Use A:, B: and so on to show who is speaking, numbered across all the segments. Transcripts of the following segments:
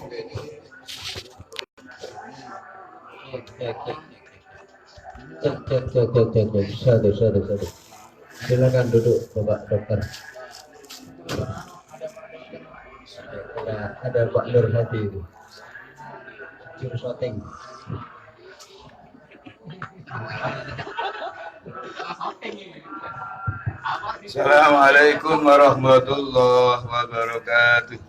A: Cek. Satu. Silakan duduk, Bapak Dokter. Ada Pak Nur Hadi itu. Juru syuting.
B: Assalamualaikum warahmatullahi wabarakatuh.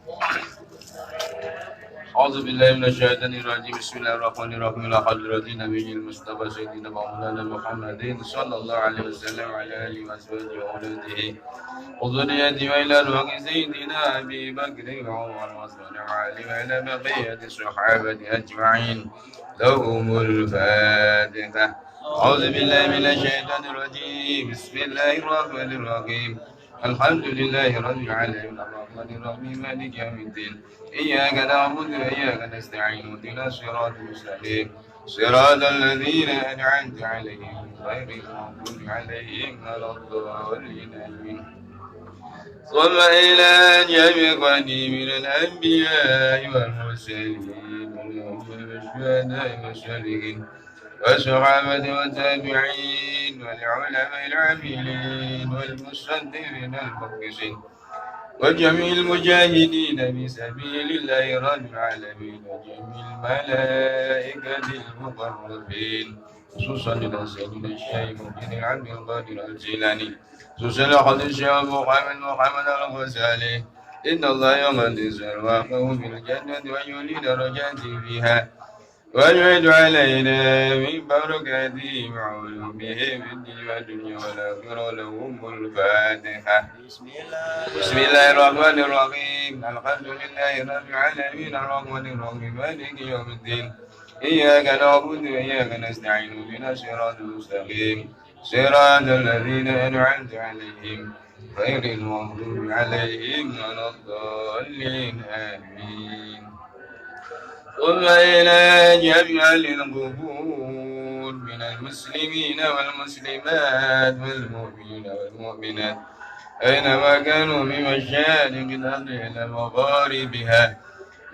B: أعوذ بالله من الشيطان الرجيم بسم الله الرحمن الرحيم إلى حضرة النبي المصطفى سيدنا مولانا محمد صلى الله عليه وسلم وعلى آله وأزواجه وأولاده وذريته وإلى روح سيدنا أبي بكر وعمر وعثمان وعلي وعلى بقية الصحابة أجمعين لهم الفاتحة. أعوذ بالله من الشيطان الرجيم بسم الله الرحمن الرحيم الحمد لله رب العالمين الرحمن الرحيم مالك يوم الدين إياك نعبد وإياك نستعين اهدنا الصراط المستقيم صراط الذين أنعمت عليهم غير المغضوب عليهم ولا الضالين آمين. ثم إلى جميع من الأنبياء والمرسلين والشهداء والصالحين والصحابة والتابعين والعلماء العاملين والمصدقين المخلصين وجميع المجاهدين بسبيل الله رب العالمين وجميع الملائكة المقربين خصوصا إلى سيدنا الشيخ محمد عبد القادر الجيلاني خصوصا لقد الشيخ محمد الغزالي إن الله يقدس أرواحه في الجنة ويولي درجاته فيها ويعد علينا من بركاته وعلومه في الدين والدنيا والآخرة لهم الفاتحة. بسم الله الرحمن الرحيم الحمد لله رب العالمين الرحمن الرحيم مالك يوم الدين إياك نعبد وإياك نستعين اهدنا الصراط المستقيم صراط الذين أنعمت عليهم غير المغضوب عليهم ولا الضالين آمين. ثم إلى جميع القبور من المسلمين والمسلمات والمؤمنين والمؤمنات أينما كانوا من مشارق الأرض إلى مغاربها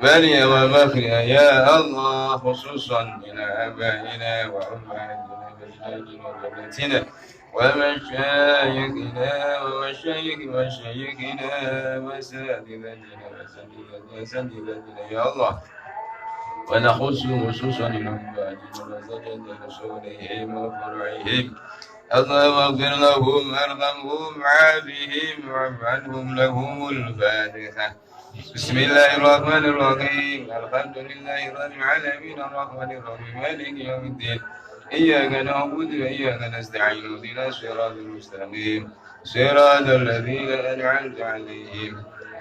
B: بريا ومغربها يا الله خصوصا إلى آبائنا وأمهاتنا وأجدادنا وجداتنا ومشايخنا ومشايخ مشايخنا وأساتذتنا يا الله ونخص خصوصا المبادئ وزجد رسولهم وفرعهم اللهم اغفر لهم وارحمهم وعافهم واعف عنهم لهم الفاتحة. بسم الله الرحمن الرحيم الحمد لله رب العالمين الرحمن الرحيم مالك يوم الدين إياك نعبد وإياك نستعين اهدنا الصراط المستقيم صراط الذين أنعمت عليهم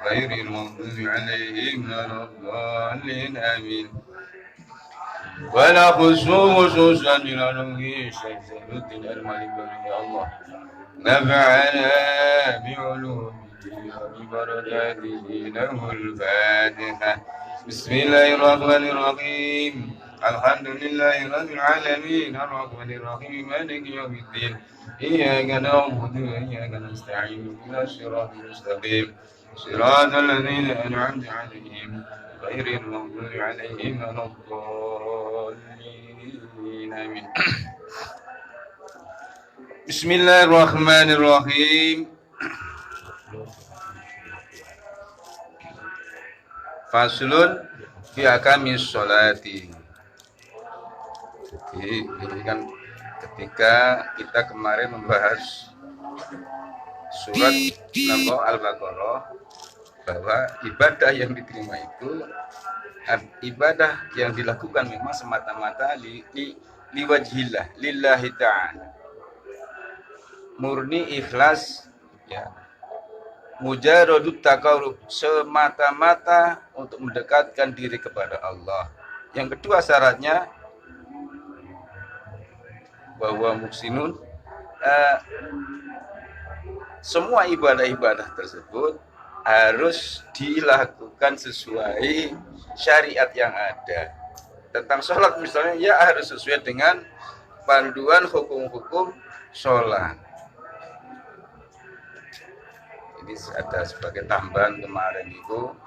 B: غير المغضوب عليهم ولا الضالين آمين. ونخص خصوصا إلى نبي الشيخ زين الدين المالكي يا الله نفعنا بعلومه وببركاته له الفاتحة. بسم الله الرحمن الرحيم الحمد لله رب العالمين الرحمن الرحيم مالك يوم الدين إياك نعبد وإياك نستعين اهدنا الصراط المستقيم صراط الذين أنعمت عليهم غير المغضوب عليهم ولا الضالين آمين. بسم الله الرحمن الرحيم. Faslun fi akamis sholati. Jadi ini kan ketika kita kemarin membahas surat Al-Baqarah bahwa ibadah yang diterima itu ibadah yang dilakukan memang semata-mata liwajhillah lillahi ta'ala, murni ikhlas ya, mujaradut taqarrub, semata-mata untuk mendekatkan diri kepada Allah. Yang kedua syaratnya bahwa muhsinun semua ibadah-ibadah tersebut harus dilakukan sesuai syariat yang ada. Tentang sholat misalnya ya harus sesuai dengan panduan hukum-hukum sholat. Ini ada sebagai tambahan kemarin itu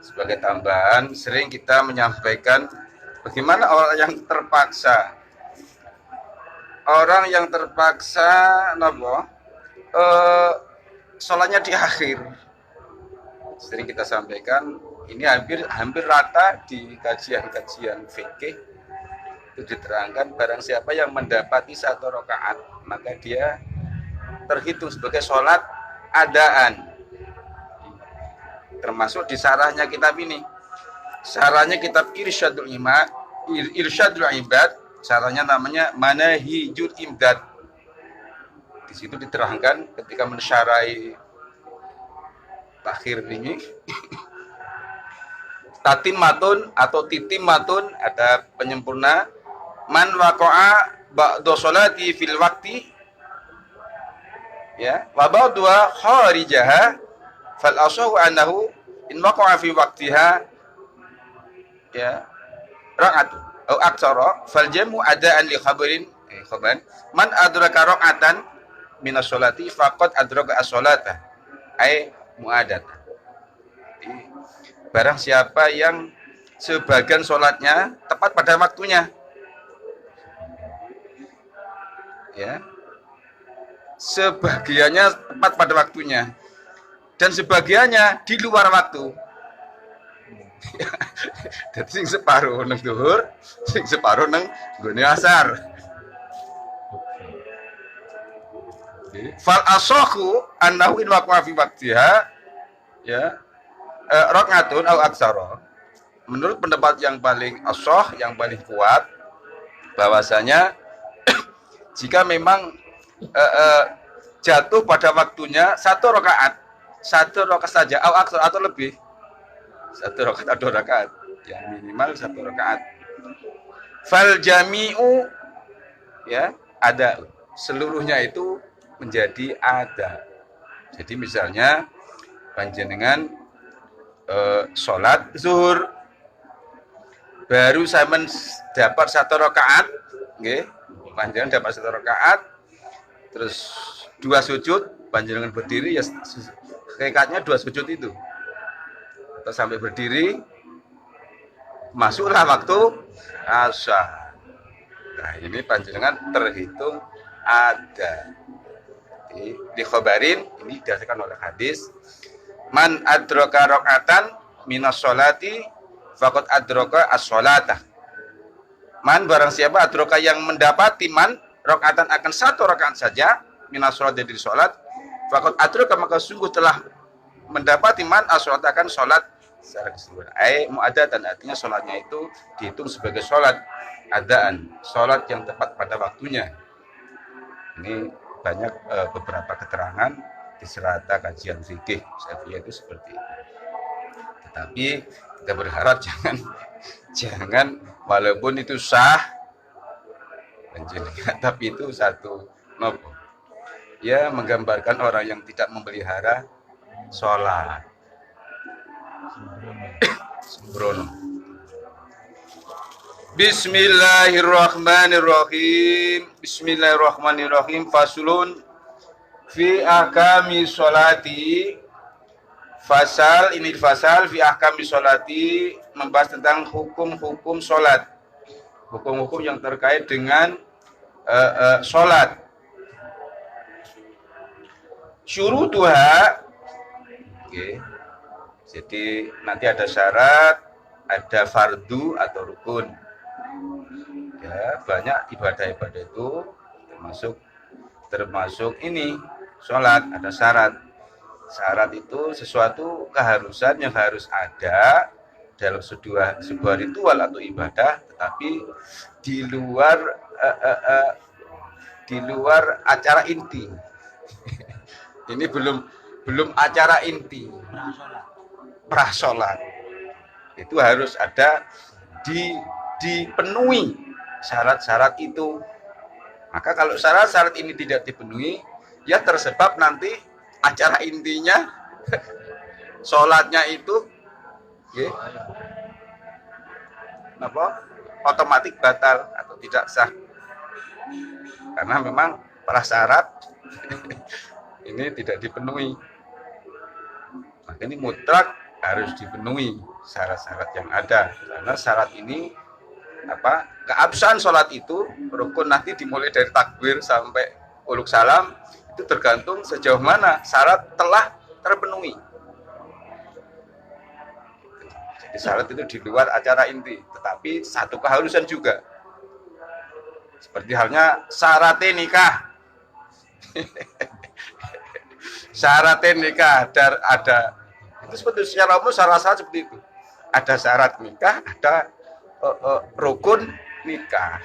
B: sebagai tambahan, sering kita menyampaikan bagaimana orang yang terpaksa. Orang yang terpaksa sholatnya di akhir. Sering kita sampaikan, ini hampir rata di kajian-kajian fikih itu diterangkan, barang siapa yang mendapati 1 rakaat maka dia terhitung sebagai sholat adaan. Termasuk di sarahnya kitab ini. Sarahnya kitab Irsyadul Ibad, sarahnya namanya Manahijul Imdad. Di situ diterangkan ketika mensyarahi takhir ini, tatimmatun atau titimmatun, ada penyempurna. Man waqa'a ba'da sholati fil waqti, ya, wa ba'dha kharijaha fal asahu annahu in waqa'a fi waqtiha, ya, ra'atu au aktsara fal jamu adaan li khabarin man adraka ra'atan min as-sholati faqad adraka as-sholata ai muadat. Barang siapa yang sebagian sholatnya tepat pada waktunya, ya, sebagiannya tepat pada waktunya dan sebagiannya di luar waktu. Jadi sing separuh nang dhuwur, sing separuh nang nggone asar. Fal asahu annahu in waqa'a fi waqtiha, ya, rakaatun au aksara. Menurut pendapat yang paling ashah, yang paling kuat, bahwasanya jika memang jatuh pada waktunya 1 rakaat saja, au aksara atau lebih, 1 rakaat atau 2 rakaat, yang minimal 1 rakaat. Fal jami'u, ya, ada, seluruhnya itu menjadi ada. Jadi misalnya panjenengan sholat zuhur, baru sampean dapat 1 rakaat, nggih, panjenengan dapat 1 rakaat, terus 2 sujud, panjenengan berdiri, ya hakikatnya 2 sujud itu. Terus sampai berdiri, masuklah waktu asar. Nah, ini panjenengan terhitung ada. Di khabarin, ini didasarkan oleh hadis, man adraka rakaatan minas sholati faqad adraka as-sholatah. Man, barang siapa adraka yang mendapati man rakaatan akan 1 rakaat saja minas sholat, dari sholat, faqad adraka, maka sungguh telah mendapati man as-sholat, akan sholat secara keseluruhan. Mu'adatan, artinya sholatnya itu dihitung sebagai sholat adaan, sholat yang tepat pada waktunya. Ini banyak beberapa keterangan di serata kajian fikih Syafi'iyah itu seperti itu. Tetapi kita berharap jangan walaupun itu sah, tapi itu satu nopo, ya, menggambarkan orang yang tidak memelihara sholat. Sembrono. Bismillahirrahmanirrahim. Bismillahirrahmanirrahim. Fasulun fi ahkami sholati. Fasal, ini fasal fi ahkami sholati, membahas tentang hukum-hukum sholat, hukum-hukum yang terkait dengan sholat. Syurutuha, okay. Jadi nanti ada syarat, ada fardu atau rukun. Ya, banyak ibadah-ibadah itu termasuk ini sholat, ada syarat. Syarat itu sesuatu keharusan yang harus ada dalam sebuah ritual atau ibadah, tetapi di luar acara inti. Ini belum acara inti. Prasolat itu harus ada, dipenuhi syarat-syarat itu. Maka kalau syarat-syarat ini tidak dipenuhi, ya tersebab nanti acara intinya sholatnya itu, ya, otomatis batal atau tidak sah, karena memang prasyarat ini tidak dipenuhi. Maka ini mutlak harus dipenuhi syarat-syarat yang ada. Karena syarat ini keabsahan sholat itu rukun nanti dimulai dari takbir sampai uluk salam itu tergantung sejauh mana syarat telah terpenuhi. Jadi syarat itu di luar acara inti, tetapi satu keharusan juga. Seperti halnya syarat nikah. Syarat nikah ada itu seperti secara umum syarat-syarat seperti itu. Ada syarat nikah, ada rukun nikah.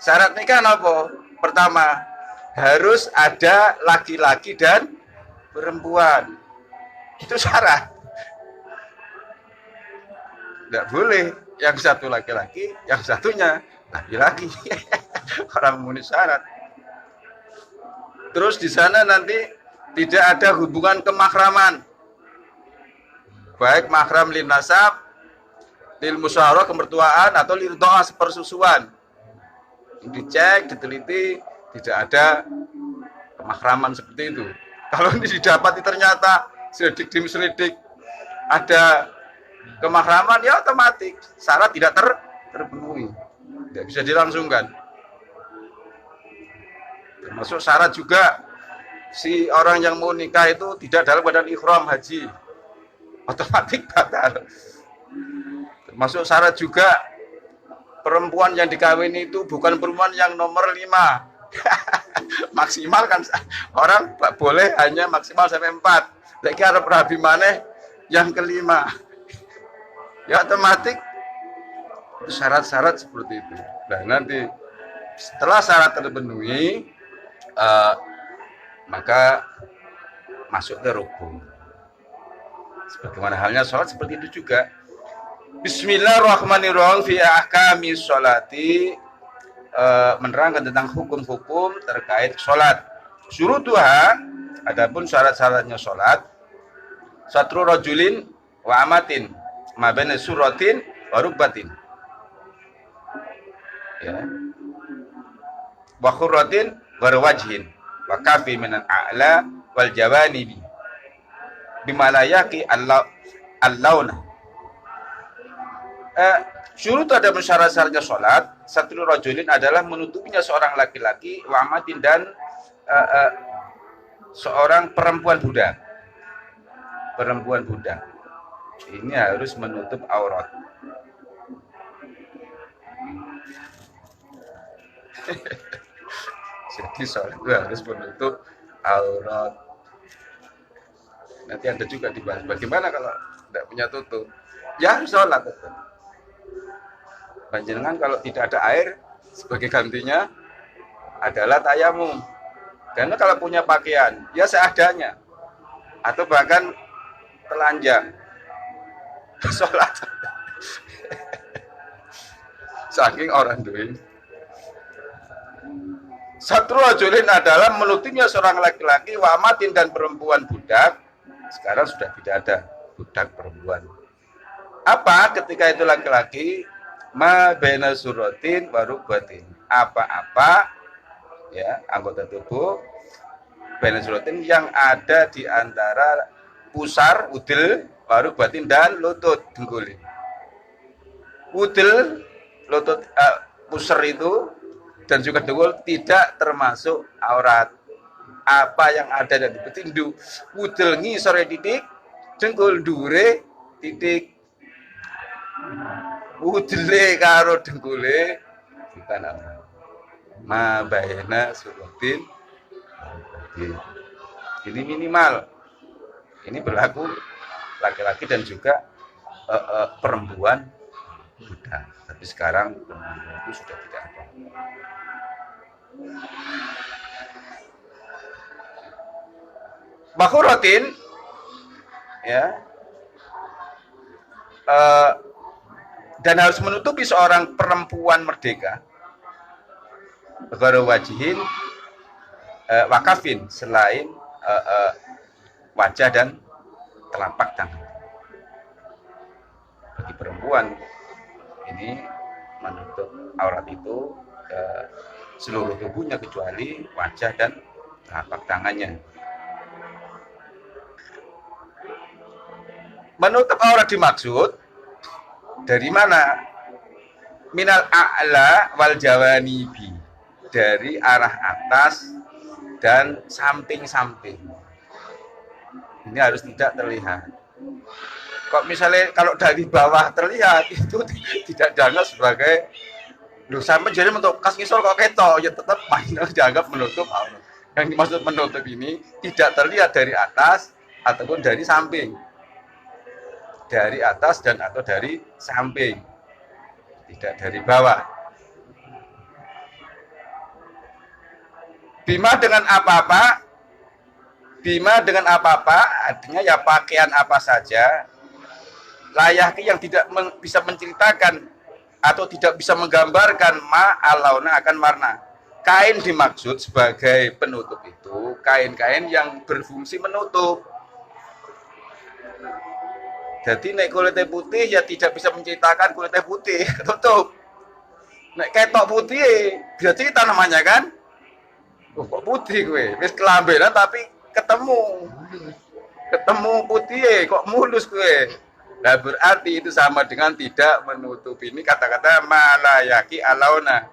B: Syarat nikah apa? Pertama, harus ada laki-laki dan perempuan. Itu syarat. Tidak boleh yang satu laki-laki, yang satunya laki-laki. Orang memenuhi syarat. Terus di sana nanti tidak ada hubungan kemahraman. Baik mahram lin nasab, lil musyawarah kemertuaan atau lil doa persusuan. Dicek, diteliti, tidak ada kemahraman seperti itu. Kalau ini didapati ternyata selidik demi selidik ada kemahraman, ya otomatis syarat tidak terpenuhi, tidak bisa dilangsungkan. Termasuk syarat juga si orang yang mau nikah itu tidak dalam badan ihram haji, otomatis batal. Termasuk syarat juga perempuan yang dikawini itu bukan perempuan yang nomor 5. Maksimal kan orang boleh hanya maksimal sampai 4. Lagi ada rabi maneh yang kelima. Ya otomatis syarat-syarat seperti itu. Nah nanti setelah syarat terpenuhi maka masuk ke rukun. Sebagaimana halnya sholat seperti itu juga. Bismillahirrahmanirrahim fi ahkami sholati, menerangkan tentang hukum-hukum terkait sholat. Syurutuha, adapun syarat-syaratnya sholat, satru rajulin wa amatin ma baina suratin wa rukbatin, ya, wa khurratin wa wajhin wa kafi minan a'la wal jawanibi bimalayaki allauna. Syurut ada syarat-syaratnya sholat. Satru rajulin adalah menutupinya seorang laki-laki, wa amatin dan seorang perempuan budak. Perempuan budak ini harus menutup aurat. Jadi sholat itu harus menutup aurat. Nanti ada juga dibahas bagaimana kalau tidak punya tutup. Ya harus sholat tetap. Panjenengan kalau tidak ada air sebagai gantinya adalah tayamum. Karena kalau punya pakaian ya seadanya atau bahkan telanjang sholat. Saking orang doing. Satru rajulin adalah menutupnya seorang laki-laki, wa amatin dan perempuan budak. Sekarang sudah tidak ada budak perempuan. Apa ketika itu laki-laki? Ma baina suratin wa rukbatin. Apa-apa ya anggota tubuh baina suratin yang ada di antara pusar, udil, wa rukbatin dan lutut dengkul. Udil, lutut, pusar itu dan juga dengkul tidak termasuk aurat. Apa yang ada di petindu, udil ngisore titik, dengkul dure titik. Udile karo dengkule bukan apa. Ma baina suratin. Ini minimal. Ini berlaku laki-laki dan juga perempuan budak. Tapi sekarang perempuan itu sudah tidak ada. Bakhuratin ya. Dan harus menutupi seorang perempuan merdeka baru wajihin wakafin selain wajah dan telapak tangan. Bagi perempuan ini menutup aurat itu seluruh tubuhnya kecuali wajah dan telapak tangannya. Menutup aurat dimaksud dari mana? Minal a'la wal jawanibi, dari arah atas dan samping-samping. Ini harus tidak terlihat. Kok misalnya kalau dari bawah terlihat, itu tidak dianggap sebagai lu sampai jadi menutup kas ngisor kok ketok, ya tetap dianggap menutup aurat. Yang dimaksud menutup ini tidak terlihat dari atas ataupun dari samping. Dari atas dan atau dari samping. Tidak dari bawah. Bima dengan apa-apa, bima dengan apa-apa, artinya ya pakaian apa saja, layaki yang tidak bisa menceritakan atau tidak bisa menggambarkan ma'alauna akan warna. Kain dimaksud sebagai penutup itu kain-kain yang berfungsi menutup. Jadi nek kulitnya putih ya tidak bisa menceritakan kulitnya putih, tutup. Nek ketok putih bisa cerita namanya kan? Oh, kok putih gue, wis kelambenan tapi ketemu putih, kok mulus gue. Nah berarti itu sama dengan tidak menutup. Ini kata-kata malayaki alauna,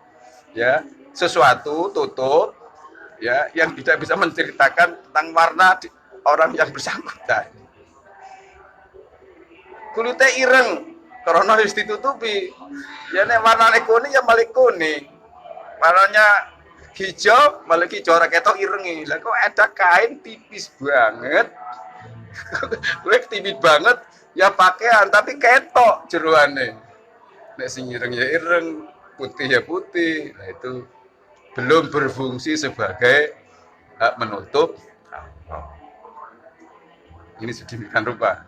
B: ya sesuatu tutup, ya yang tidak bisa menceritakan tentang warna orang yang bersangkutan. Kulitnya ireng, karena harus ditutupi. Ya nek warnanya kuning ya balik kuning, warnanya hijau balik hijau, raketok irengi. Lah kok ada kain tipis banget, gue tipis banget. Ya pakaian tapi ketok jeruane. Nek sing ireng ya ireng, putih ya putih. Nah itu belum berfungsi sebagai menutup. Ini sedemikian rupa.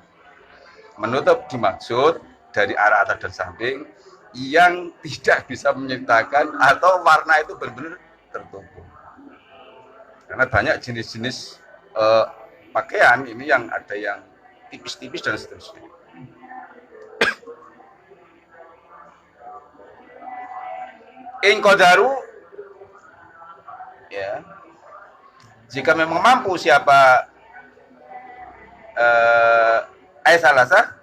B: Menutup dimaksud dari arah atas dan samping yang tidak bisa menyertakan atau warna itu benar-benar tertutup. Karena banyak jenis-jenis pakaian ini yang ada yang tipis-tipis dan seterusnya. In qadaru, ya, jika memang mampu siapa salasa,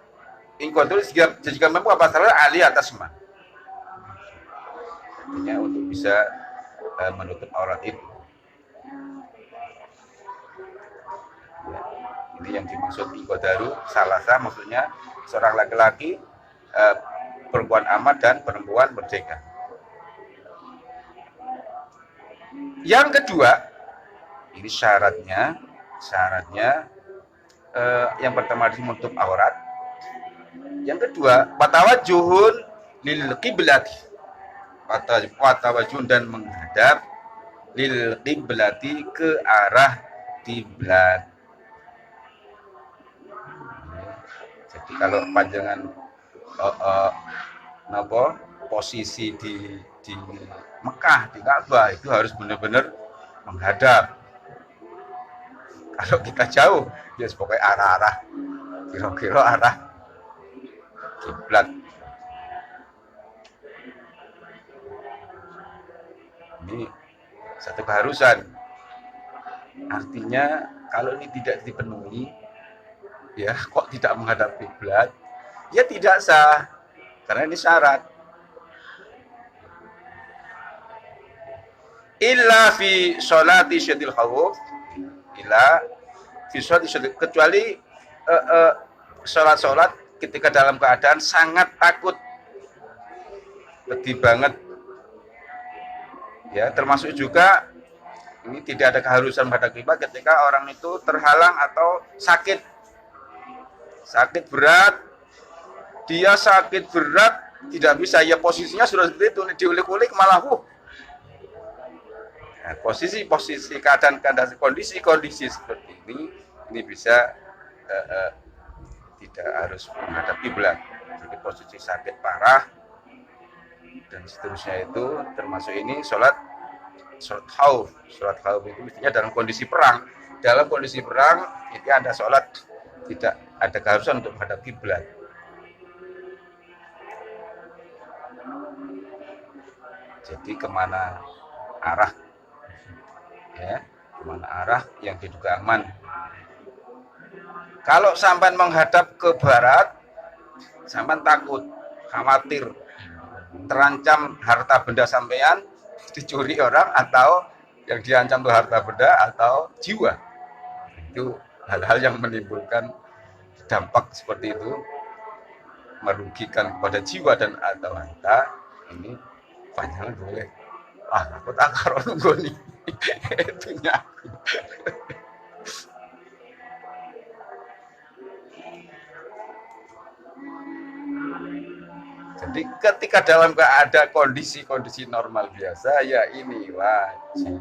B: in qadaru jika mampu apa salah ali atas semua. Artinya untuk bisa menutup aurat itu. Ya, ini yang dimaksud ikodaru salasa, maksudnya seorang laki-laki, perempuan amat dan perempuan merdeka. Yang kedua, ini syaratnya yang pertama menutup aurat. Yang kedua, watawajjuhun lil qiblati, watawajjuhun dan menghadap lil qiblati ke arah kiblat. Jadi kalau panjangan posisi di Mekah, di Ka'bah itu harus benar-benar menghadap. Kalau kita jauh, ya pokoknya arah-arah, kira-kira arah kiblat. Ini satu keharusan. Artinya kalau ini tidak dipenuhi, ya kok tidak menghadap kiblat, ya tidak sah, karena ini syarat. Illa fi sholati syadil khawf, kecuali sholat ketika dalam keadaan sangat takut, pedih banget, ya. Termasuk juga ini tidak ada keharusan menghadap kiblat ketika orang itu terhalang atau sakit berat, dia sakit berat tidak bisa, ya posisinya sudah seperti itu, diulik-ulik malah Nah, posisi keadaan kondisi seperti ini bisa tidak harus menghadap kiblat. Jadi posisi sakit parah dan seterusnya itu termasuk ini sholat khauf. Sholat khauf itu mestinya dalam kondisi perang. Dalam kondisi perang itu ada sholat tidak ada keharusan untuk menghadap kiblat. Jadi kemana arah, ya, kemana arah yang diduga aman.
C: Kalau sampean menghadap ke barat, sampean takut, khawatir, terancam harta benda sampean dicuri orang, atau yang diancam itu harta benda atau jiwa. Itu hal-hal yang menimbulkan dampak seperti itu, merugikan kepada jiwa dan atau harta. Ini panjangan boleh. Aku tak karo nggoni. Itu nyaku. Jadi ketika dalam keadaan kondisi normal biasa, ya ini wajib.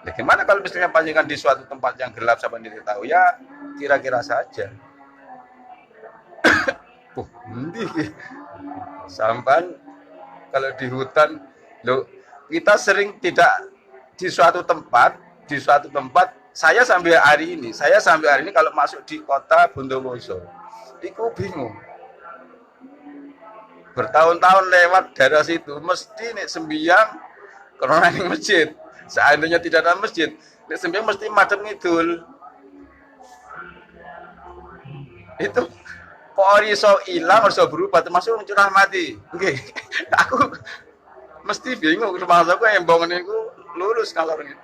C: Bagaimana kalau misalnya panjenengan di suatu tempat yang gelap sampai tidak tahu, ya kira-kira saja. Sampan kalau di hutan, kita sering tidak di suatu tempat, saya sampai hari ini kalau masuk di kota Bondowoso, itu bingung. Bertahun-tahun lewat daerah situ, mesti nih sembiang karena di masjid. Seandainya tidak ada masjid, nih sembiang mesti madem ngidul. Itu kok iso ilang, iso berubah, termasuk curah mati. Oke, aku mesti bingung. Termasuk aku yang bangun itu lurus kalau ini.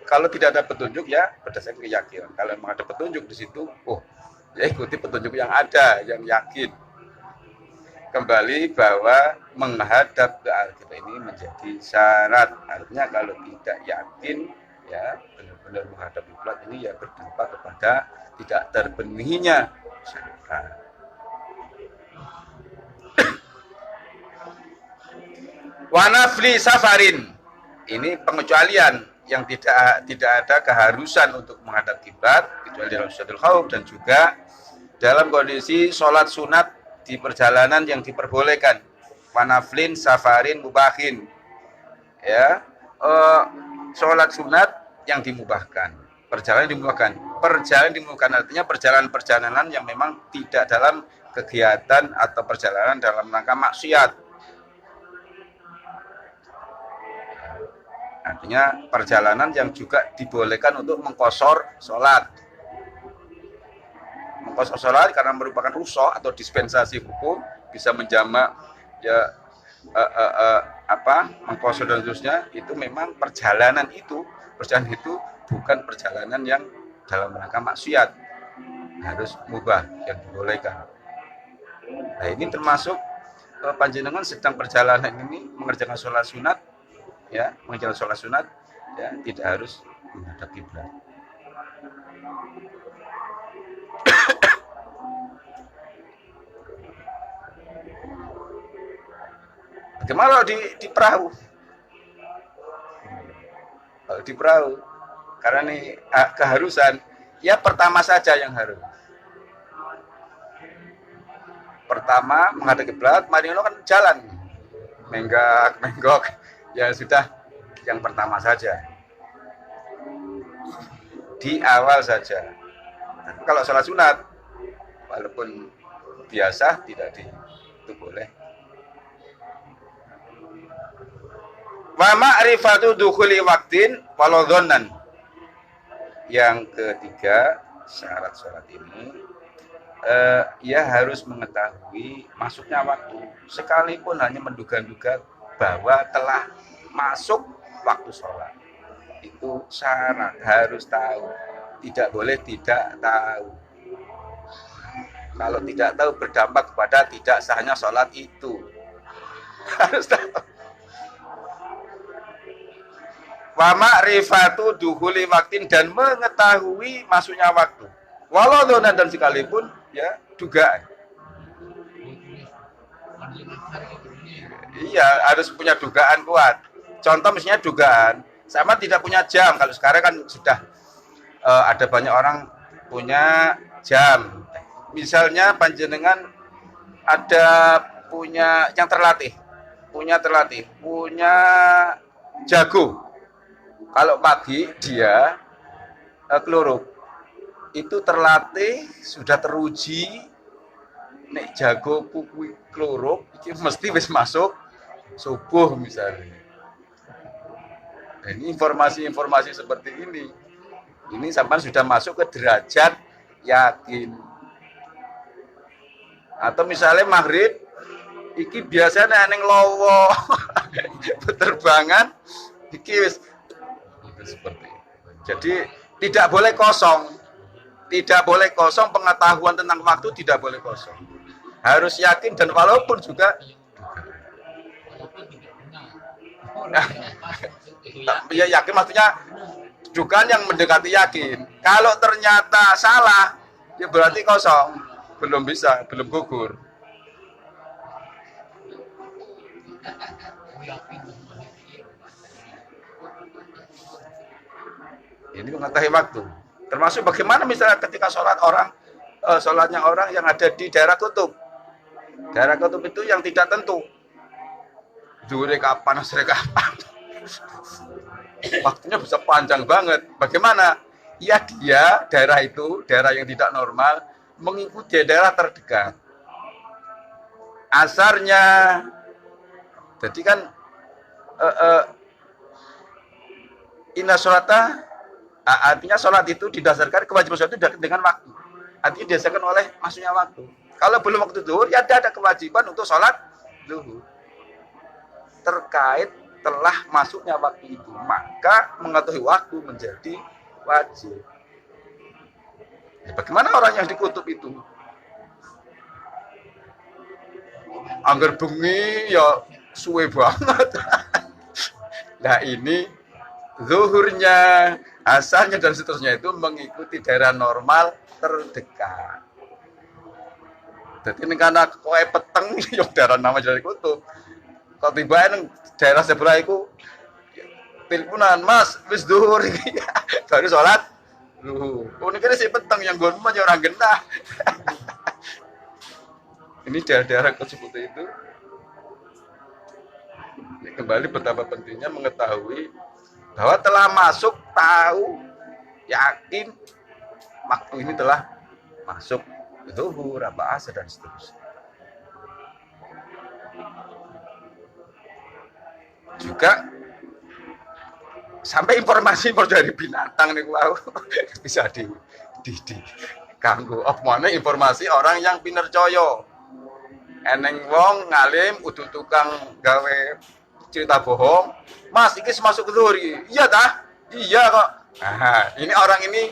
C: Kalau tidak ada petunjuk, ya berdasarkan keyakinan. Kalau memang ada petunjuk di situ, ya ikuti petunjuk yang ada, yang yakin. Kembali bahwa menghadap ke Alkitab ini menjadi syarat. Artinya kalau tidak yakin, ya benar-benar menghadap kiblat ini ya berdampak kepada tidak terpenuhinya syarat. Wanafli safarin, ini pengecualian yang tidak ada keharusan untuk menghadap kiblat kecuali dalam syahatul khauf, dan juga dalam kondisi sholat sunat di perjalanan yang diperbolehkan. Wanaflin safarin mubahin, ya, sholat sunat yang dimubahkan, perjalanan dimubahkan artinya perjalanan yang memang tidak dalam kegiatan atau perjalanan dalam rangka maksiat. Artinya perjalanan yang juga dibolehkan untuk mengqashar sholat. Mengqashar sholat karena merupakan rukhsah atau dispensasi hukum, bisa menjamak, ya mengqashar dan seterusnya. Itu memang perjalanan itu bukan perjalanan yang dalam rangka maksiat, harus mubah, yang dibolehkan. Nah, ini termasuk panjenengan sedang perjalanan ini mengerjakan sholat sunat, ya, ya, tidak harus menghadap kiblat. Bagaimana di perahu? Kalau di perahu, karena ini keharusan, ya pertama saja yang harus. Pertama menghadap kiblat, marino kan jalan, menggok, ya sudah, yang pertama saja, di awal saja. Tapi kalau sholat sunat, walaupun biasa, tidak itu boleh. Wa ma'rifatu dukhuli waktin walodhonan. Yang ketiga, syarat sholat ini, ia harus mengetahui masuknya waktu, sekalipun hanya menduga-duga bahwa telah masuk waktu sholat. Itu syarat, harus tahu. Tidak boleh tidak tahu. Kalau tidak tahu berdampak kepada tidak sahnya sholat itu. Harus tahu. Wa ma'rifatu dukhuli waktin, dan mengetahui masuknya waktu. Walau donan, dan sekalipun ya dugaan. Iya, harus punya dugaan kuat. Contoh misalnya dugaan, sama tidak punya jam. Kalau sekarang kan sudah ada banyak orang punya jam. Misalnya panjenengan ada punya yang terlatih, punya jago. Kalau pagi dia keluruk, itu terlatih, sudah teruji nek jago kuwi kloro iki mesti wis masuk subuh misalnya. Nah, ini informasi-informasi seperti ini. Ini sampai sudah masuk ke derajat yakin. Atau misalnya maghrib iki biasanya neng lowo penerbangan iki wis seperti itu. Jadi tidak boleh kosong. Tidak boleh kosong, pengetahuan tentang waktu tidak boleh kosong. Harus yakin dan walaupun juga ya yakin maksudnya juga yang mendekati yakin. Kalau ternyata salah, ya berarti kosong. Belum bisa, belum gugur. Ini mengetahui waktu. Termasuk bagaimana misalnya ketika sholatnya orang yang ada di daerah kutub. Daerah kutub itu yang tidak tentu. Dure kapan, sore kapan. Waktunya bisa panjang banget. Bagaimana? Ya dia, daerah itu, daerah yang tidak normal, mengikuti daerah terdekat. Asarnya, jadi kan, inna sholata, artinya sholat itu didasarkan, kewajiban sholat itu dengan waktu. Artinya didasarkan oleh masuknya waktu. Kalau belum waktu zuhur, ya ada kewajiban untuk sholat zuhur. Terkait telah masuknya waktu itu, maka mengetahui waktu menjadi wajib. Ya, bagaimana orang yang di kutub itu? Angger bengi ya suwe banget. Nah ini zuhurnya, asalnya dan seterusnya itu mengikuti daerah normal terdekat. Jadi ini karena kowe peteng yang daerah nama dari kutub. Kalau tiba nang daerah sebelah itu teleponan, Mas, wis zuhur iki. Baru sholat. Oh ini kan si peteng yang gon mah orang genah. Ini daerah-daerah seperti itu. Ini kembali betapa pentingnya mengetahui bahwa telah masuk, tahu, yakin waktu ini telah masuk zuhur, asar dan seterusnya. Juga sampai informasi dari binatang nih wow bisa diganggu. Mana informasi orang yang pinter coyo. Eneng wong ngalim udah tukang gawe cerita bohong. Mas, iki masuk zuhur. Iya tah? Iya kok. Nah, ini orang ini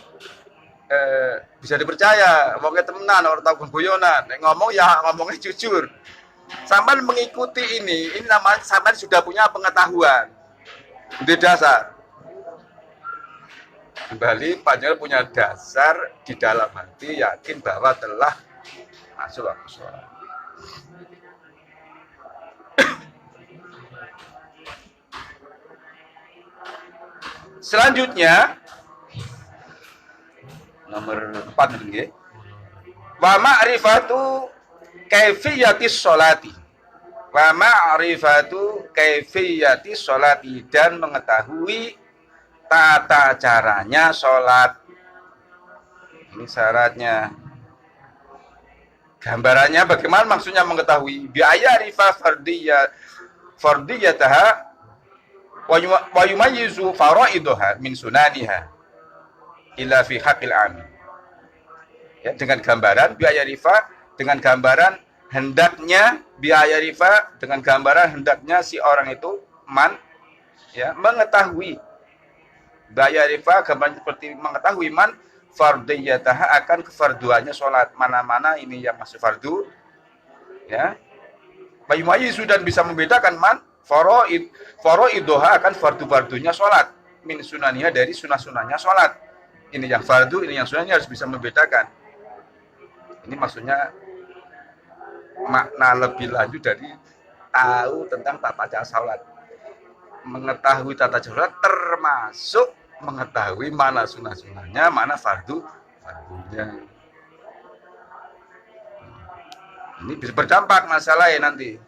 C: bisa dipercaya, wongnya temenan, orang tahu guyonan. Nek ngomong ya ngomongnya jujur. Sampai mengikuti ini namanya sampai sudah punya pengetahuan. Di dasar. Kembali panjenengan punya dasar di dalam hati yakin bahwa telah masuk waktu sholat. Selanjutnya nomor 4 nggih. Wa ma'rifatu kaifiyatis sholati. Wa ma'rifatu kaifiyatis sholati, dan mengetahui tata caranya sholat. Ini syaratnya. Gambarannya bagaimana maksudnya mengetahui? Biaya rifa fardiyataha wa yumayyizu faraidaha min sunaniha illa fi haqqil amin. Ya, dengan gambaran biaya rifa, dengan gambaran hendaknya biaya rifa, dengan gambaran hendaknya si orang itu ya mengetahui biaya rifa, gambaran seperti mengetahui fardiyataha akan kefarduannya sholat, mana-mana ini yang masuk fardu, ya. Wa yumayyizu, dan bisa membedakan faraidoha akan fardu-fardunya sholat, min sunaniha, dari sunah-sunahnya sholat. Ini yang fardu, ini yang sunahnya, harus bisa membedakan. Ini maksudnya makna lebih lanjut dari tahu tentang tata cara sholat. Mengetahui tata cara sholat termasuk mengetahui mana sunah-sunahnya, mana fardunya. Ini bisa berdampak masalahnya nanti.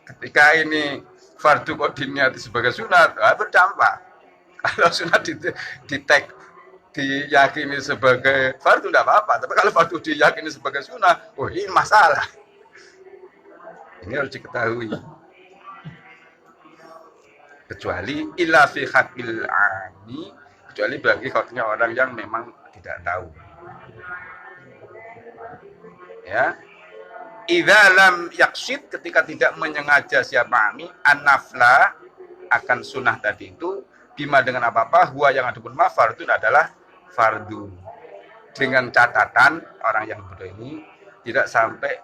C: Ketika ini fardu kok diniati sebagai sunat, berdampak. Kalau sunat diyakini sebagai fardu tidak apa-apa, tapi kalau fardu diyakini sebagai sunat, oh ini masalah. Ini harus diketahui. Kecuali illa fi haqqil ami, kecuali bagi haknya orang yang memang tidak tahu. Ya. Idza lam yaqsid, ketika tidak menyengaja siapa ami an-nafla akan sunnah tadi itu bima dengan apa-apa huwa yang adapun ma fardu adalah fardu. Dengan catatan orang yang bodoh ini tidak sampai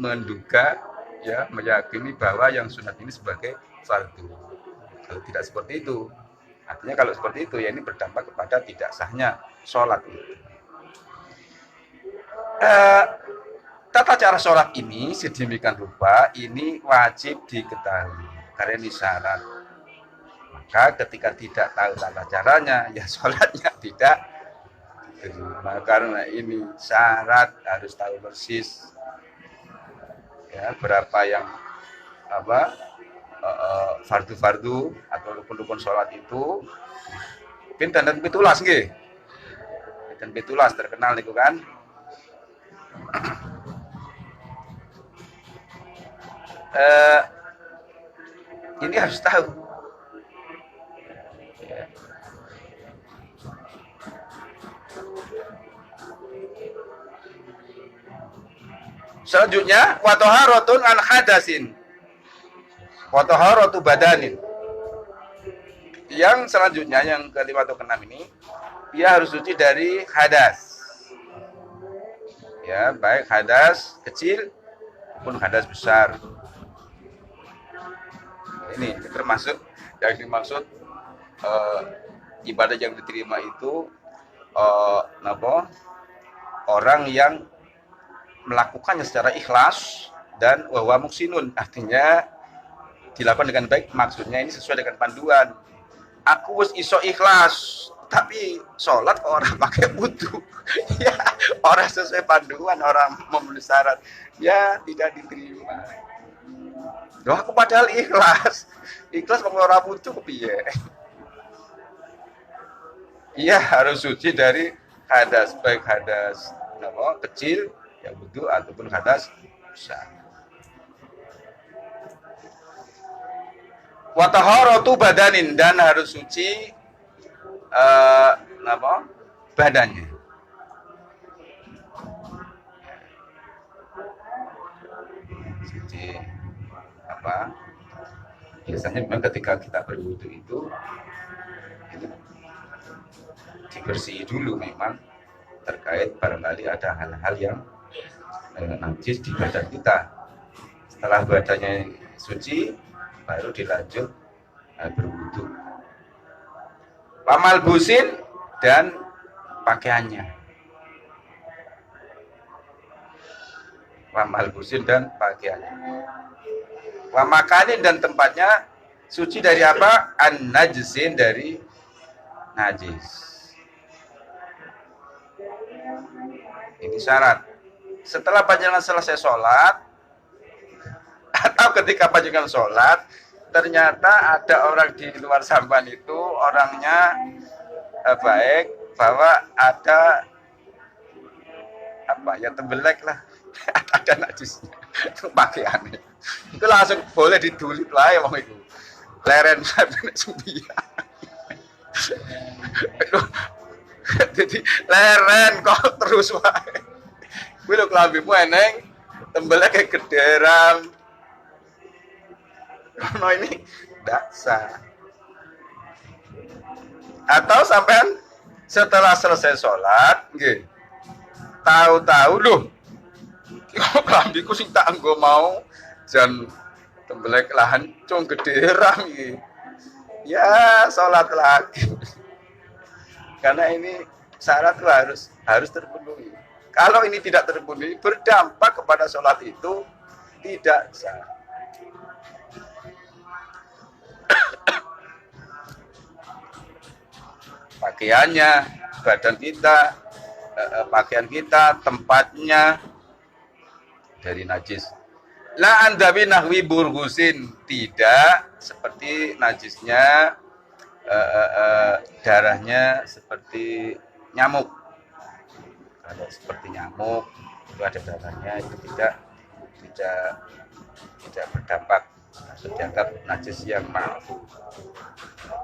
C: menduga, ya, meyakini bahwa yang sunat ini sebagai fardu. Kalau tidak seperti itu, artinya kalau seperti itu ya ini berdampak kepada tidak sahnya sholat itu. Tata cara sholat ini sedemikian rupa ini wajib diketahui karena ini syarat. Maka ketika tidak tahu tata caranya, ya sholatnya tidak diterima. Karena ini syarat, harus tahu persis ya berapa yang fardu-fardu atau rukun-rukun sholat itu. Pinten dan pitulas nggih. Dan pitulas terkenal niku kan. Ini harus tahu. Ya. Selanjutnya wa taharatun an hadasin. Wa taharatu badanin. Yang selanjutnya yang kelima atau keenam ini dia harus suci dari hadas. Ya, baik hadas kecil maupun hadas besar. Ini termasuk yang dimaksud ibadah yang diterima itu orang yang melakukannya secara ikhlas dan wa muhsinun, artinya dilakukan dengan baik. Maksudnya ini sesuai dengan panduan. Aku wis iso ikhlas tapi sholat kok orang pakai wudu. Ya, orang sesuai panduan, orang memenuhi syarat, ya tidak diterima. Loh, aku padahal ikhlas kok orang wudu kepiye? Iya, harus suci dari hadas, baik hadas kecil yang wudu ataupun hadas besar. Wa taharatu badanin, dan harus suci badannya. Suci biasanya memang ketika kita berwudu itu dibersih dulu memang, terkait barangkali ada hal-hal yang najis di badan kita. Setelah badannya suci baru dilanjut berwudu. Wamal busin, dan pakaiannya. Wamal busin dan pakaiannya. Wamakanin, dan tempatnya suci dari apa? An najisin, dari najis. Ini syarat. Setelah panjenengan selesai sholat, atau ketika panjenengan sholat, ternyata ada orang di luar sampan itu orangnya baik, bahwa ada tembelek lah, ada najisnya itu pakaiannya, itu langsung boleh didulip lah ya wong itu. Leren sampai sembilan. Jadi leren kok terus wae. Kuwi lho klambimu eneng tembelek kayak gederam. No, ini dasar. Atau sampean setelah selesai sholat, nggih, tahu-tahu loh, klambiku sing tak nggo mau jan tembelek lahan cung gederam iki. Ya, sholat lagi. Karena ini syarat itu harus terpenuhi. Kalau ini tidak terpenuhi, berdampak kepada sholat itu tidak sah. Pakaiannya, badan kita, pakaian kita, tempatnya dari najis. La andabi nahwi burgusin, tidak seperti najisnya darahnya seperti nyamuk. Kalau seperti nyamuk itu ada darahnya, itu tidak tidak berdampak, dianggap najis yang ma'fu,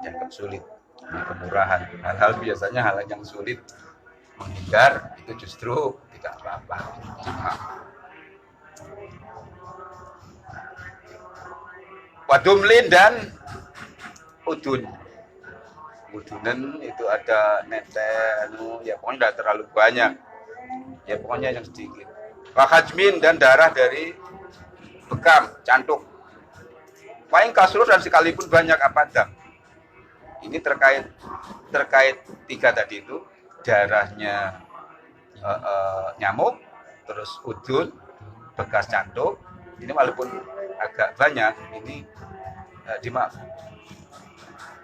C: dianggap sulit, kemurahan. Hal-hal biasanya hal yang sulit menghindar itu justru tidak apa-apa. Wadumlin dan udun. Udunan itu ada netes, ya pokoknya tidak terlalu banyak, ya pokoknya yang sedikit. Wakajmin dan darah dari bekam, cantuk. Waing kasrus dan sekalipun banyak apa dam. Ini terkait tiga tadi itu, darahnya nyamuk, terus udun, bekas cantuk. Ini walaupun agak banyak, ini dimaaf,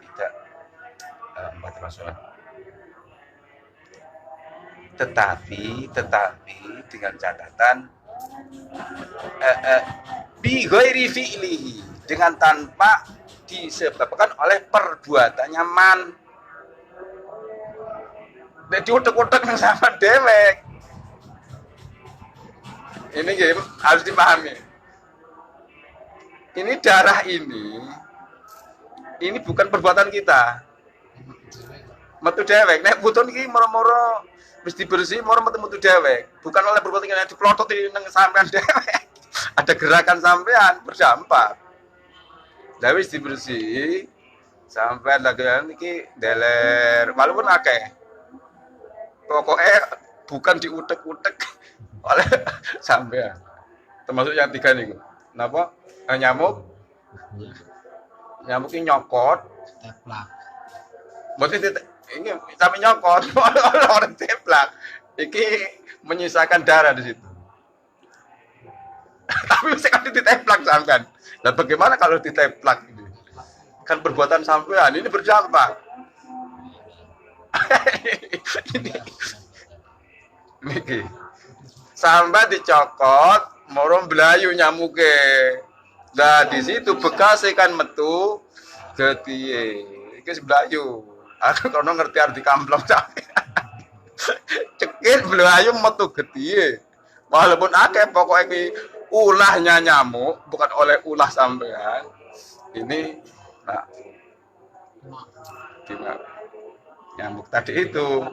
C: tidak membuat masalah. Tetapi dengan catatan bi ghairi fi'lihi, dengan tanpa disebabkan oleh perbuatannya man. Nek diutek-utek nang sama dewek. Ini game harus dipahami. Ini darah ini bukan perbuatan kita. Metu dewek, nek putun iki moro-moro wis dibersih, moro metu dewek. Bukan oleh perbuatan kita diplototi nang sampean dewek. Ada gerakan sampean berdampak. Lah wis dibersih, sampean lagi iki deler, walaupun akeh. Pokoknya bukan diutek-utek oleh sampean. Termasuk yang tiga niku. Napa? Nyamuk ini nyokot.
A: Teplak.
C: Maksudnya ini sampai nyokot orang teplak. Iki menyisakan darah di situ. Tapi sekali diteplak sampean. Dan bagaimana kalau diteplak ini? Kan perbuatan sampean ini berdampak. Niki. Sampai dicokot, moro mblayu nyamuke. Nah di situ bekas kan metu getiye. Iki mblayu. Aku kono ngerti arti kamplong sampean. Cekit mblayu metu getiye. Walaupun akeh pokoknya iki ulahnya nyamuk, bukan oleh ulah sampean. Ini nah, gimana? Nyamuk tadi itu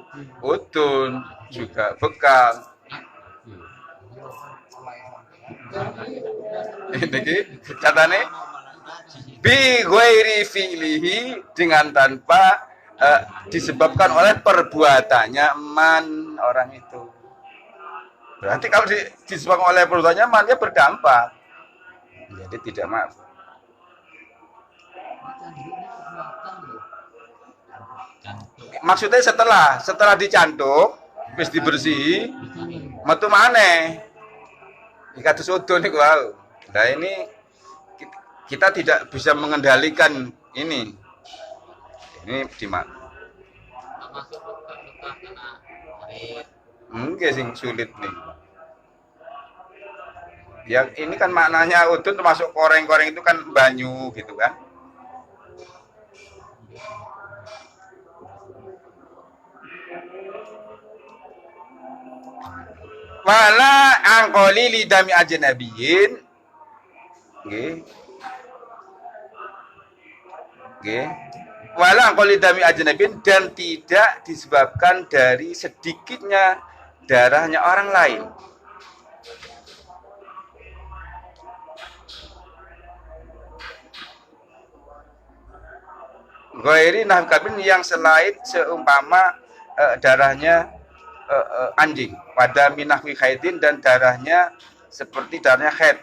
C: udun juga bekam. Ini catane bi ghairi fi'lihi, dengan tanpa disebabkan oleh perbuatannya man orang itu. Berarti kalau disebabkan oleh perbuatannya man, dia berdampak. Jadi tidak maaf. Maksudnya setelah dicantuk, wis dibersih, metu maneh. Kados udun niku wae. Nah ini kita tidak bisa mengendalikan ini. Ini dimak. Mungkin sing sulit nih. Yang ini kan maknanya udun termasuk koreng-koreng itu kan banyu gitu kan. Wala angkoli lidami ajnabiyin. Nggih. Nggih. Wala angkoli lidami ajnabiyin, dan tidak disebabkan dari sedikitnya darahnya orang lain. Ghairi nahkabin, yang selain seumpama darahnya anjing, pada minahwi khaidin, dan darahnya seperti darahnya khaid.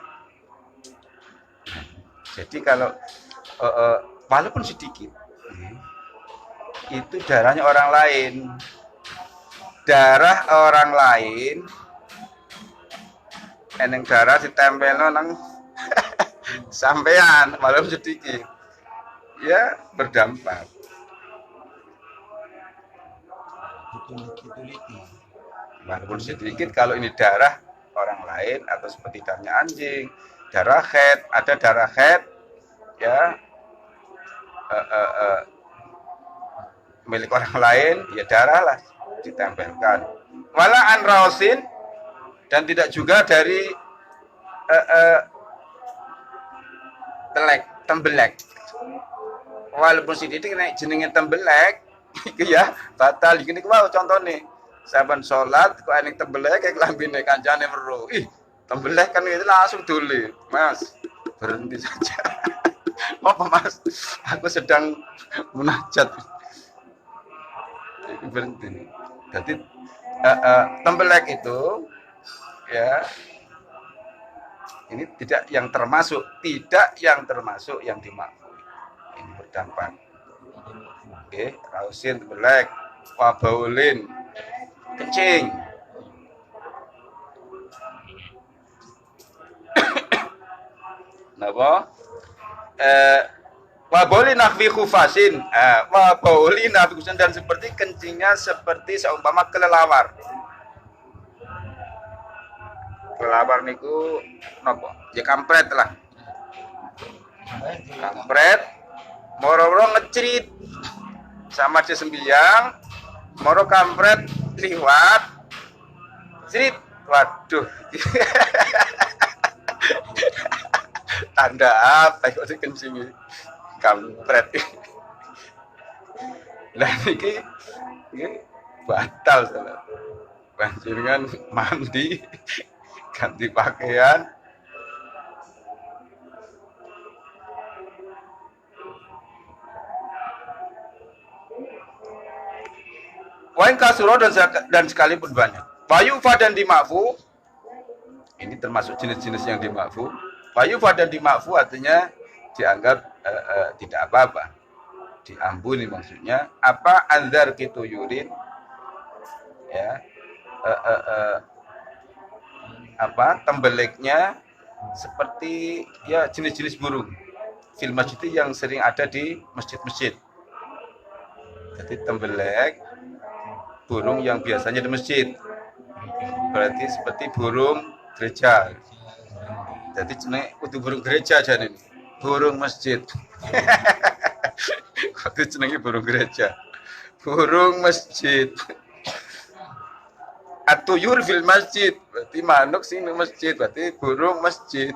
C: Jadi kalau walaupun sedikit, itu darahnya orang lain. Darah orang lain, eneng darah ditempelno nang sampean walaupun sedikit, ya berdampak. Walaupun sedikit, kalau ini darah orang lain atau seperti darahnya anjing, darah khaid, ada darah khaid ya milik orang lain, ya darah lah ditempelkan. Wala an rausin, dan tidak juga dari tembelek. Walaupun sithik nek jenenge tembelek iku ya batal. Iki niku wae contone. Saben salat kok ening tembelek kayak lambene kancane weruh. Ih, tembelek kan itu langsung dole. Mas, berhenti saja. Apa Mas? Aku sedang munajat. Berhenti. Jadi tembelek itu ya ini tidak yang termasuk yang dimaksud. Ini berdampak. Oke, rausin tembelek, wabaulin, kencing. Napa? Wabaulin nahwi khufasin. Wabaulin nahwi khufasin dan seperti kencingnya seperti seumpama kelelawar. Kelelawar niku napa? Ya kampret lah. Kampret moro-moro ngecerit sama dia sembiang, moro kampret liwat cerit. Waduh. Tanda apa kok kencing kampret. Lah iki batal salah. Panjenengan mandi ganti pakaian wain kasuro dan sekalipun banyak. Wayufa dan dimakfu ini termasuk jenis-jenis yang dimakfu. Wayufa dan dimakfu artinya dianggap tidak apa-apa, diampuni maksudnya. Apa anzar kitu yurin ya apa tembeleknya seperti ya jenis-jenis burung fil masjid yang sering ada di masjid-masjid. Jadi tembelek burung yang biasanya di masjid. Berarti seperti burung gereja. Jadi jenenge kudu burung gereja jane. Burung masjid. Kudu jenenge burung gereja. Burung masjid. Atuyur fil masjid, berarti manuk sing nang masjid, berarti burung masjid.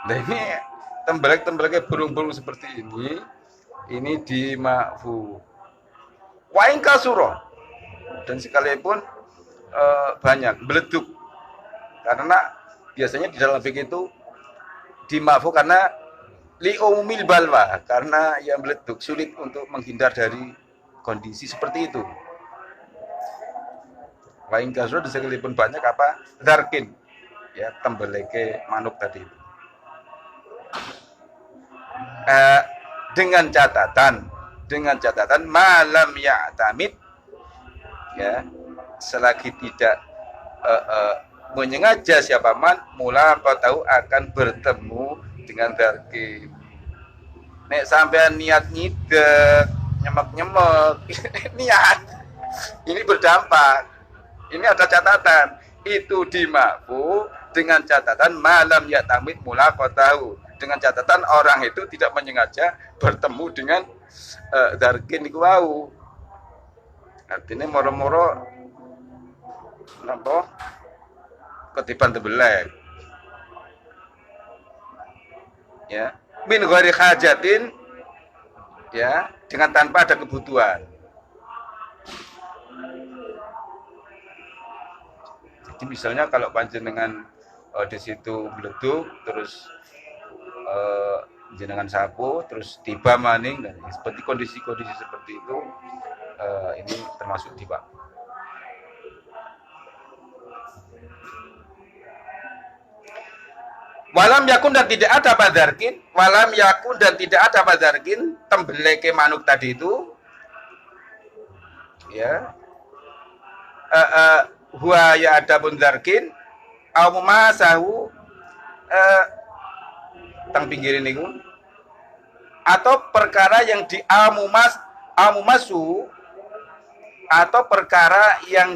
C: Nah ini tembelek-tembeleknya burung-burung seperti ini dimakfu. Wa in kasura dan sekalipun banyak beleduk, karena biasanya di dalam fikih itu dimakfu karena li umil balwa, karena yang beleduk sulit untuk menghindar dari kondisi seperti itu. Wain kasro sekalipun banyak apa darkin ya tembeleke manuk tadi itu dengan catatan malam ya'tamid ya selagi tidak menyengaja siapa man mula kau tahu akan bertemu dengan darkin. Nek sampean niat nyidek nyemek niat ini berdampak. Ini ada catatan, itu dimakfu dengan catatan malam ya tamid mula kau tahu, dengan catatan orang itu tidak menyengaja bertemu dengan darkin niku wau. Artinya moro-moro napa ketiban tembelek. Ya, min ghairi hajatin ya, dengan tanpa ada kebutuhan. Jadi misalnya kalau panjenengan di situ beleduk terus jenengan sapu terus tiba maning dan seperti kondisi-kondisi seperti itu ini termasuk tiba. Walam yakun dan tidak ada badarkin, tembeleke manuk tadi itu ya huwa ya ada pun darkin au masahu tang pinggirin niku atau perkara yang di amumasu atau perkara yang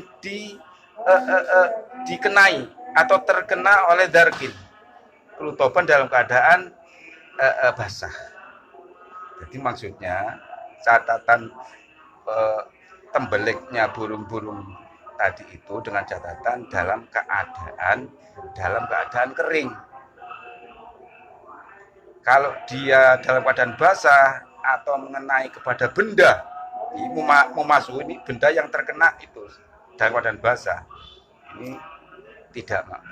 C: dikenai atau terkena oleh darkin rutoban dalam keadaan basah. Jadi maksudnya catatan tembeleknya burung-burung tadi itu dengan catatan dalam keadaan kering. Kalau dia dalam keadaan basah atau mengenai kepada benda, ini memasuki ini benda yang terkena itu dalam keadaan basah, ini tidak, Mak.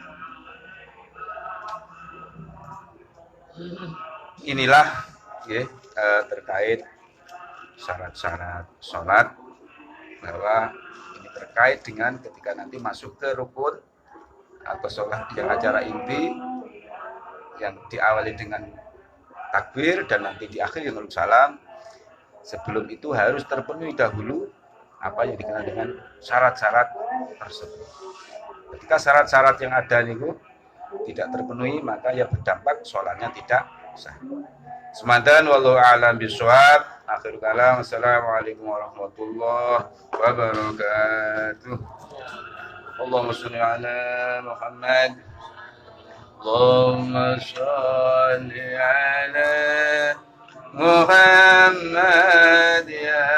C: Inilah ya, terkait syarat-syarat sholat, bahwa ini terkait dengan ketika nanti masuk ke rukun atau sholat yang acara inti yang diawali dengan takbir dan nanti diakhiri dengan salam. Sebelum itu harus terpenuhi dahulu apa yang dikenal dengan syarat-syarat tersebut. Ketika syarat-syarat yang ada itu tidak terpenuhi, maka ya berdampak sholatnya tidak sah. Semantan wallahu a'lam bishawab. Akhir kalam. Assalamualaikum warahmatullahi wabarakatuh. Allahumma shalli ala Muhammad. Allahumma shalli ala Muhammad ya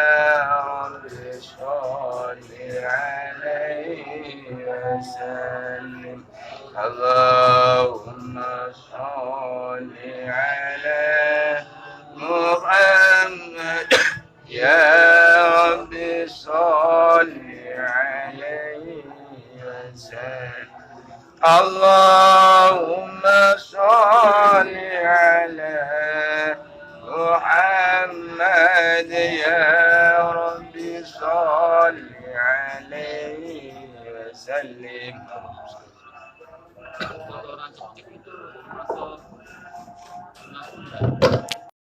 C: Rabbi shalli alaihi wa sallim. Allahumma shalli ala Muhammad ya Rabbi shalli alaihi wa sallim. Allahumma shalli ala Muhammad ya Rabbi shalli alaihi wa sallim.
A: Orang cek itu masuk